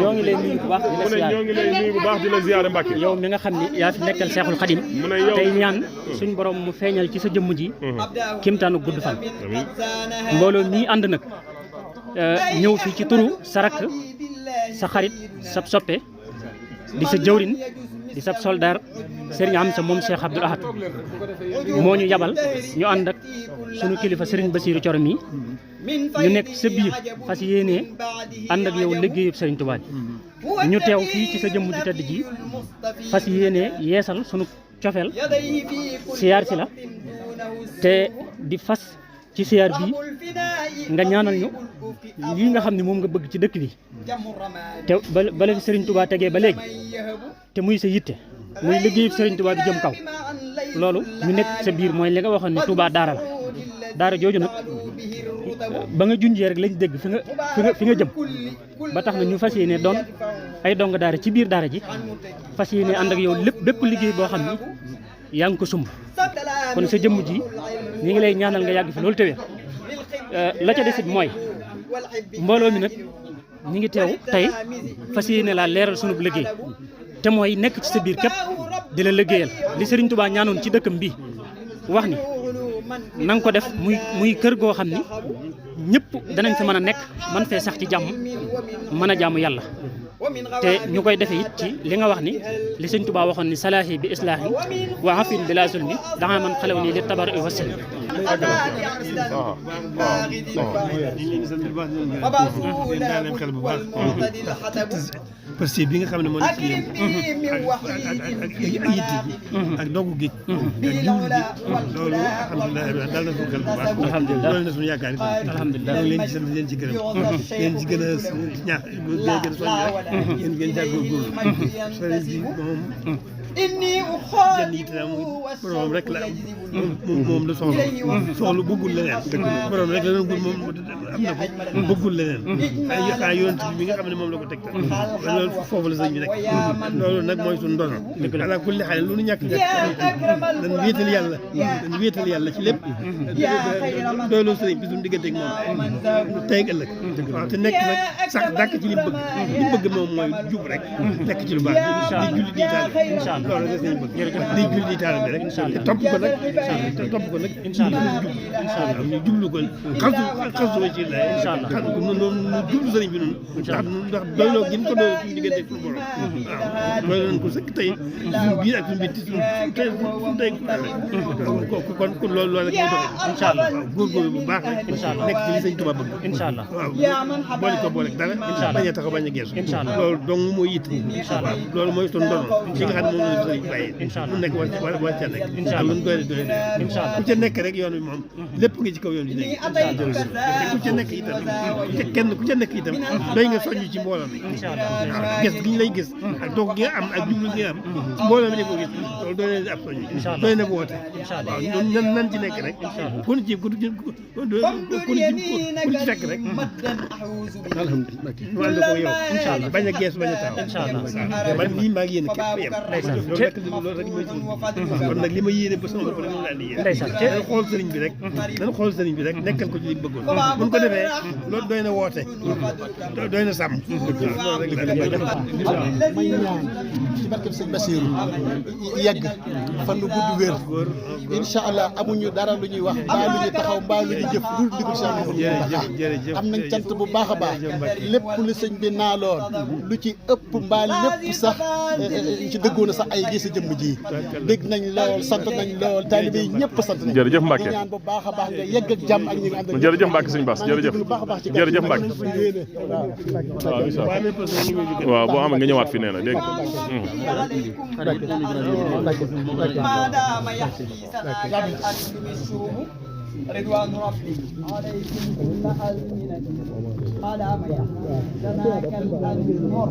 ñoo ngi lay nuyu bu baax di la ziar ñoo ngi lay nuyu bu baax di la ziar Mbacke. yow mi nga xam ni yaa fi nekkal Seexul Xadim tey ñaan suñ borom mu feeñal ci sa jëmm ji kimtaanu gudd fan mbooloo mii ànd nag ñëw fii ci turu sa rakk sa xarit sa soppe di sa jëwrin di sa soldaar Serigne Amsa moom Cheikh Abdoul Ahad moo ñu yabal ñu ànd ak sunu kilifa Serigne Bassirou Thioro mi ñu nekk sa biir fas yéenee ànd ak yow liggéeyub Serigne Touba ñu teew fii ci sa jëmm ju tedd ji fas yéenee yeesal sunu cofeel siyaar si la te di fas ci siyaar bii nga ñaanal ñu lii nga xam ne moom nga bëgg ci dëkk bi te bala fi Serigne Touba tegee ba léegi te muy sa yitte muy liggéeyub Serigne Touba bi jëm kaw loolu ñu nekk sa biir mooy li nga waxoon ni Touba daara la daara jooju nag ba nga junjee rek lañ dégg fi nga jëm ba tax na ñu fas yéene doon ay dong daara ci biir daara ji fas yéene ànd ak yow lépp bépp liggéey boo xam ni yaa ngi ko sumb kon sa jëmm ji ñi ngi lay ñaanal nga yàgg fi loolu tewee la ca desit mooy mbooloo mi nag ñi ngi teew tey fas yéene laa leeral sunub liggéey te mooy nekk ci sa biir képp di la liggéeyal li Serigne Touba ñaanoon ci dëkkam bi wax ni na nga ko def muy kër goo xam ni ñëpp danañ fa mën a nekk man fee sax ci jàmm mën a jaamu yàlla te ñu koy defee it ci li nga wax ni li Sëñ Touba waxoon ni salaahi bi islaahin wa afin bi laa zulmi danga man xalew nii li tabar i wasil parce que bi nga xam ne moo nekk ci yéen ak yitte ak dogu gi ak jiw gi loolu alhamdulilah daal na suñu xel bu baax loolu na suñu yaakaar yi alhamdulilah leen ci sant leen ci gërëm leen ci gën a ñaax gën a soññ rek yéen ngeen jàpp góorgóorlu sëriñ bi moom jenn yitte daal borom rek la moom la soxla bëggul leneen borom rek la doon gul moom am na ko bëggul leneen ay yonent bi nga xam ne moom la ko teg loolu foofu la sëñ bi nekk loolu nag mooy suñu ndono ala kulli xaal lu nu ñàkk dañ wéetal yàlla ci lépp doyloo sëriñ bi suñu digganteeg moom tey ak ëllëg waaw te nekk nag sax dàkk ci li mu bëgg moom mooy jub rek nekk ci lu baax di julli di taal loolu rek sëñ bëgg di julli di taal bi rek te topp ko nag ñu jublu ko xasu ci la xam ko noonu jublu sëriñ bi noonu ndax doyloo gën ko doyloo suñu diggante suñu borom waaw doyloo nañ ko sëkk tey suñu biir ak suñu bitti suñu tey kon loolu rek ñuy doxee incha allah góorgóorlu bu baax rek nekk ci li sëñ Tuubaa bëgg incha allah waaw boole ko boole dara bañ a taxaw bañ a geesu loolu dong mooy yitt waaw loolu mooy suñu ndono ci nga xam ne moom la sëriñ bàyyi lu nekk war ca nekk ak lu doy ku ca nekk rek yoon bi moom lépp nga ci kaw yoon bi nekk ku ca nekk itam ku ca nekk itam doy nga soññ ci mbooloo mi waaw gis gi ñu lay gis ak doog gi nga am ak jublu gi nga am ci mbooloo mi ne ko gis loolu doy na ab soññ doy na woote waaw nan ci nekk rek ku ci fekk rek alhamdulilah ñu ànd ko yow incha allah bañ a gees bañ a taxaw incha allah man lii maa ngi yéene képp yem loolu rek mooy kon nag li ma yéene ba sama bopp rek moom laa di yéene dañ xool sëriñ bi rek dañ xool sëriñ bi rek nekkal ko ci li mu bëggoon buñ ko defee loolu doy na woote doy na sàmm loolu rek may ñaan ci barkeb sëñ Bassirou yegg fan lu gudd wér incha allah amuñu dara lu ñuy wax mbaa lu ñuy taxaw mbaa lu ñuy jëf lu digul Cheikh Mouhamadou am nañ cant bu baax a baax lépp lu sëñ bi naaloon lu ci ëpp mbaa lépp sax ci dëggoon a sax ay gis sa jëmm ji dégg nañ lool sant nañ lool taalibe yi ñëpp sant nañ jërëjëf Mbacke ñaan bu baax a baax nga yegg ak jàmm ak ñi nga ànd ak jërëjëf Mbacke sëñ Bass jërëjëf jërëjëf Mbacke waaw boo xam nga ñëwaat fi nee na dégg رضوان ربي عليكم كل أزمنة ما دام يحيي لنا كالأنوار